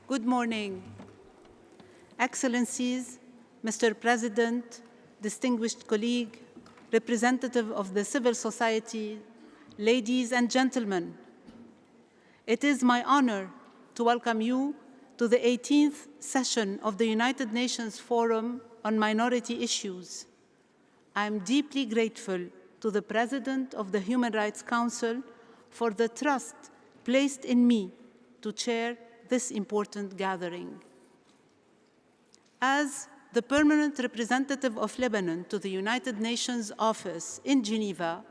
Good morning, Excellencies, Mr. President, distinguished colleague, representative of the civil society, ladies and gentlemen. It is my honor to welcome you to the 18th session of the United Nations Forum on Minority Issues. I am deeply grateful to the President of the Human Rights Council for the trust placed in me to chair this important gathering. As the permanent representative of Lebanon to the United Nations office in Geneva,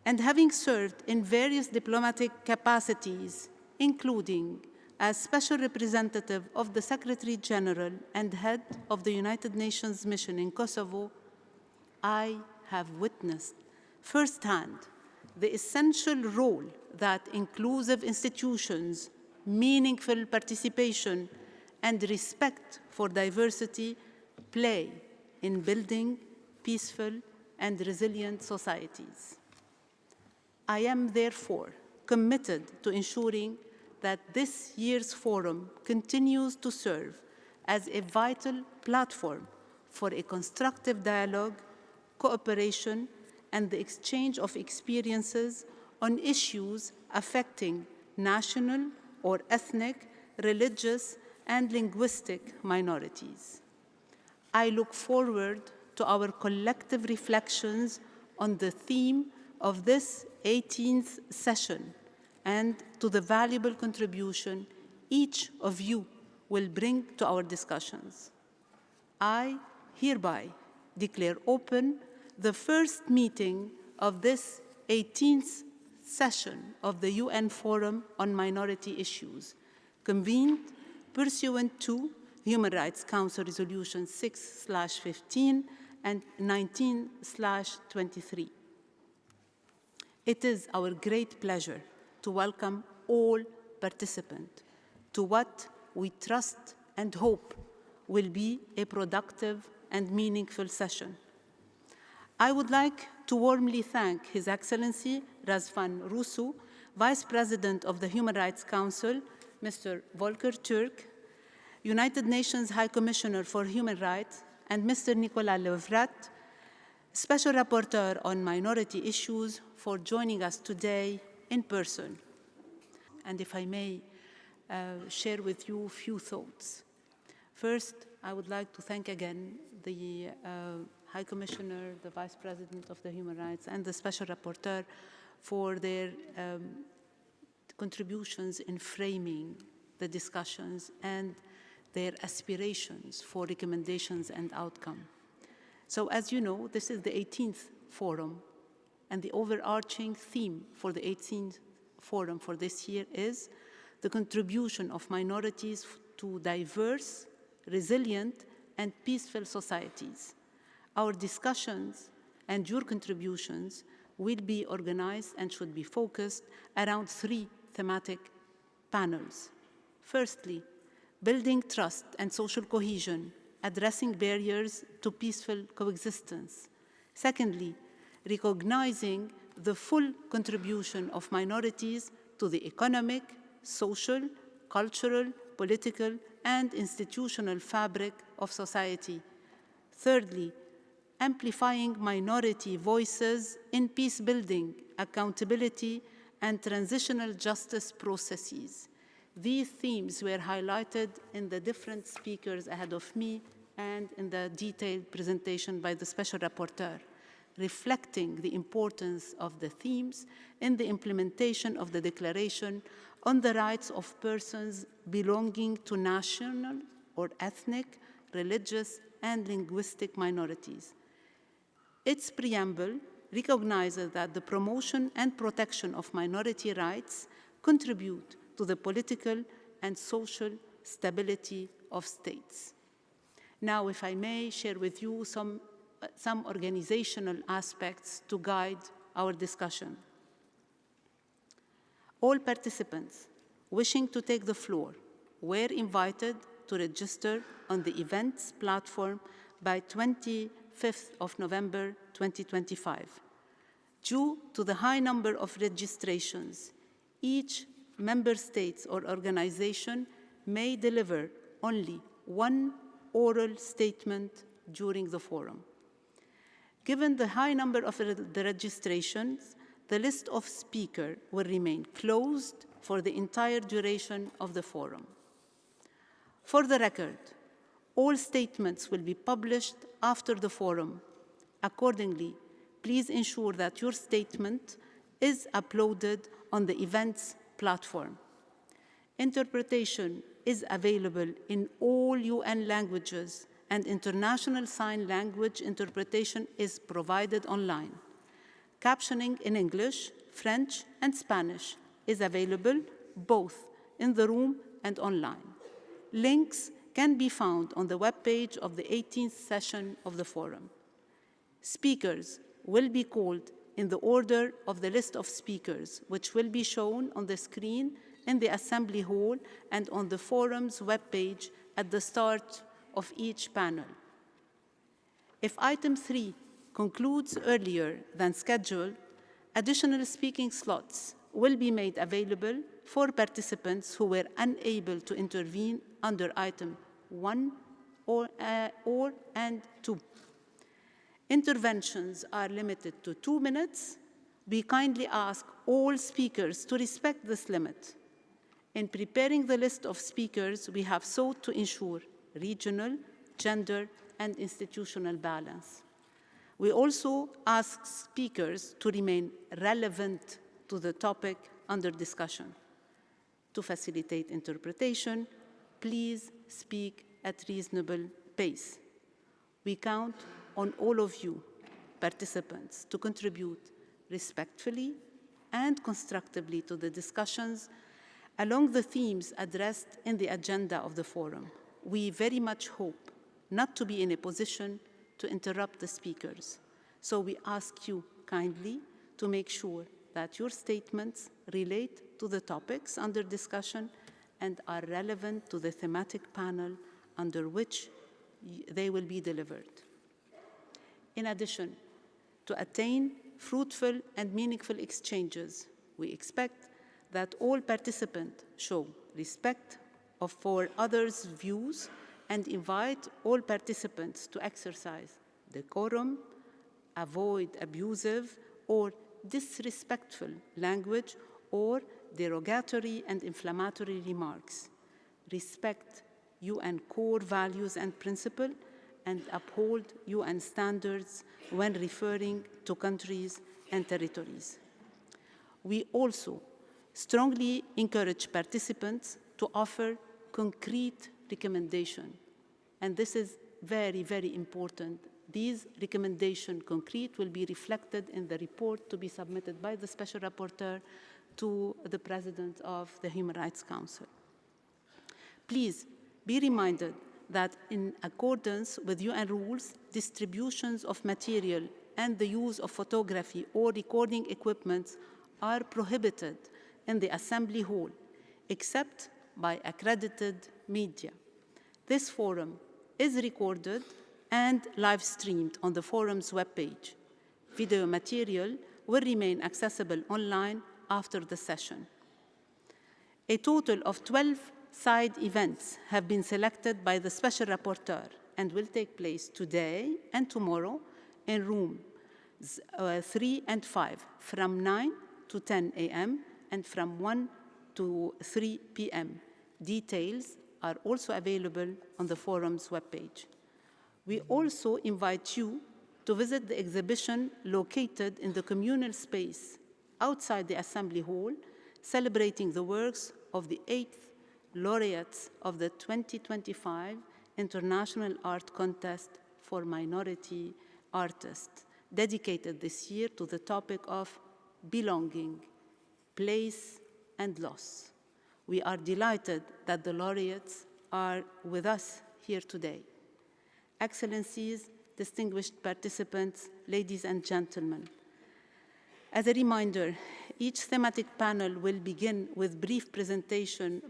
and having served in various diplomatic capacities, including as Special Representative of the Secretary General and head of the United Nations mission in Kosovo, I have witnessed firsthand the essential role that inclusive institutions, meaningful participation, and respect for diversity play in building peaceful and resilient societies. I am therefore committed to ensuring that this year's forum continues to serve as a vital platform for a constructive dialogue, cooperation, and the exchange of experiences on issues affecting national or ethnic, religious, and linguistic minorities. I look forward to our collective reflections on the theme of this 18th session and to the valuable contribution each of you will bring to our discussions. I hereby declare open the first meeting of this 18th session of the UN Forum on Minority Issues, convened pursuant to Human Rights Council Resolution 6/15 and 19/23. It is our great pleasure to welcome all participants to what we trust and hope will be a productive and meaningful session. I would like to warmly thank His Excellency Razvan Rusu, Vice President of the Human Rights Council, Mr. Volker Türk, United Nations High Commissioner for Human Rights, and Mr. Nicolas Levrat, Special Rapporteur on Minority Issues, for joining us today in person. And if I may share with you a few thoughts. First, I would like to thank again the High Commissioner, the Vice President of the Human Rights, and the Special Rapporteur for their contributions in framing the discussions and their aspirations for recommendations and outcome. So as you know, this is the 18th forum, and the overarching theme for the 18th forum for this year is the contribution of minorities to diverse, resilient, and peaceful societies. Our discussions and your contributions will be organized and should be focused around three thematic panels. Firstly, building trust and social cohesion, addressing barriers to peaceful coexistence. Secondly, recognizing the full contribution of minorities to the economic, social, cultural, political, and institutional fabric of society. Thirdly, amplifying minority voices in peace building, accountability, and transitional justice processes. These themes were highlighted in the different speakers ahead of me and in the detailed presentation by the Special Rapporteur, reflecting the importance of the themes in the implementation of the Declaration on the Rights of Persons Belonging to National or Ethnic, Religious, and Linguistic Minorities. Its preamble recognizes that the promotion and protection of minority rights contribute to the political and social stability of states. Now, if I may share with you some organizational aspects to guide our discussion. All participants wishing to take the floor were invited to register on the events platform by 25th of November 2025. Due to the high number of registrations, each member state or organization may deliver only one oral statement during the forum. Given the high number of the registrations, the list of speakers will remain closed for the entire duration of the forum. For the record, all statements will be published after the forum. Accordingly, please ensure that your statement is uploaded on the events platform. Interpretation is available in all UN languages, and international sign language interpretation is provided online. Captioning in English, French, and Spanish is available both in the room and online. Links can be found on the webpage of the 18th session of the forum. Speakers will be called in the order of the list of speakers, which will be shown on the screen in the Assembly Hall and on the forum's webpage at the start of each panel. If item 3 concludes earlier than scheduled, additional speaking slots will be made available for participants who were unable to intervene under item 1 and 2. Interventions are limited to 2 minutes. We kindly ask all speakers to respect this limit. In preparing the list of speakers, we have sought to ensure regional, gender, and institutional balance. We also ask speakers to remain relevant to the topic under discussion. To facilitate interpretation, please speak at reasonable pace. We count on all of you, participants, to contribute respectfully and constructively to the discussions along the themes addressed in the agenda of the forum. We very much hope not to be in a position to interrupt the speakers. So we ask you kindly to make sure that your statements relate to the topics under discussion and are relevant to the thematic panel under which they will be delivered. In addition, to attain fruitful and meaningful exchanges, we expect that all participants show respect for others' views and invite all participants to exercise decorum, avoid abusive or disrespectful language or derogatory and inflammatory remarks, respect UN core values and principles, and uphold UN standards when referring to countries and territories. We also strongly encourage participants to offer concrete recommendations, and this is very, very important. These recommendations, concrete, will be reflected in the report to be submitted by the Special Rapporteur to the President of the Human Rights Council. Please be reminded that in accordance with UN rules, distributions of material and the use of photography or recording equipment are prohibited in the Assembly Hall, except by accredited media. This forum is recorded and live-streamed on the forum's webpage. Video material will remain accessible online after the session. A total of 12 side events have been selected by the Special Rapporteur and will take place today and tomorrow in rooms 3 and 5 from 9 to 10 a.m. and from 1 to 3 p.m. Details are also available on the forum's webpage. We also invite you to visit the exhibition located in the communal space outside the Assembly Hall, celebrating the works of the 8th laureates of the 2025 International Art Contest for Minority Artists, dedicated this year to the topic of belonging, place, and loss. We are delighted that the laureates are with us here today. Excellencies, distinguished participants, ladies and gentlemen, as a reminder, each thematic panel will begin with brief presentation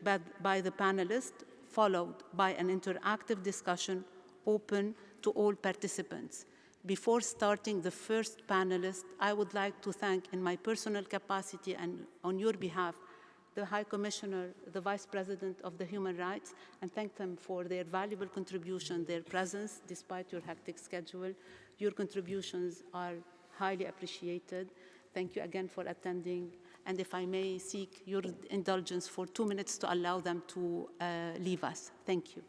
by the panelists, followed by an interactive discussion open to all participants. Before starting the first panelist, I would like to thank, in my personal capacity and on your behalf, the High Commissioner, the Vice President of the Human Rights, and thank them for their valuable contribution, their presence, despite your hectic schedule. Your contributions are highly appreciated. Thank you again for attending. And if I may seek your indulgence for 2 minutes to allow them to leave us. Thank you.